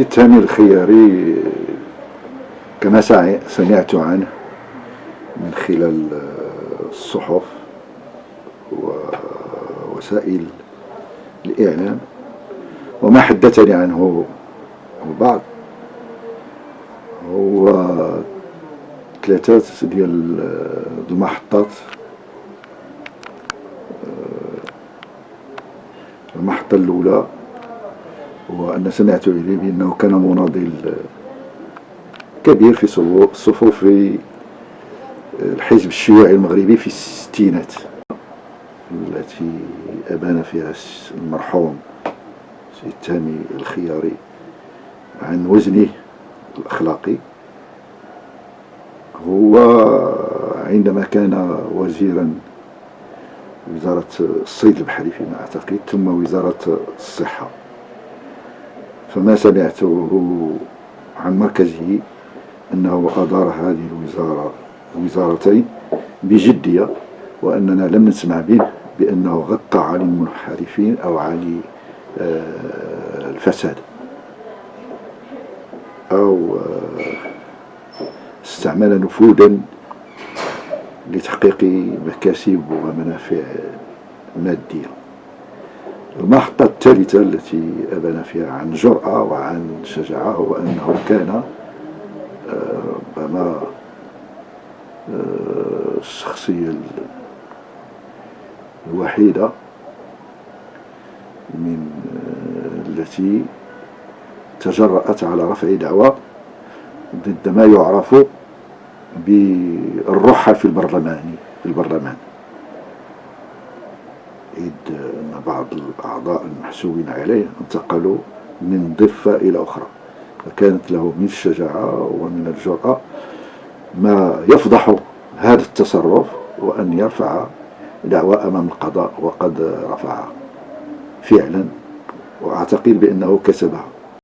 التامر الخياري كما سمعت عنه من خلال الصحف ووسائل الإعلام وما حدثني عنه البعض، هو ثلاثة ديال المحطات. المحطة الأولى هو أن سمعت إليه بأنه كان مناضل كبير في صفوف الحزب الشيوعي المغربي في الستينات، التي أبان فيها المرحوم سيد تامر الخياري عن وزنه الأخلاقي. هو عندما كان وزيرا وزارة الصيد البحري فيما أعتقد، ثم وزارة الصحة، فما سمعته عن مركزه أنه أدار هذه الوزارتين بجدية، وأننا لم نسمع به بأنه غطى على المنحرفين أو على الفساد أو استعمل نفوذا لتحقيق مكاسب ومنافع مادية. المحطة الثالثة التي أبان فيها عن جرأة وعن شجاعة هو أنه كان ربما الشخصية الوحيدة من التي تجرأت على رفع دعوى ضد ما يعرف بالرحى في البرلمان، إذ أن بعض الأعضاء المحسوبين عليه انتقلوا من ضفة إلى أخرى، فكانت له من الشجاعة ومن الجرأة ما يفضح هذا التصرف وأن يرفع دعوى أمام القضاء، وقد رفعها فعلا، وأعتقد بأنه كسبها.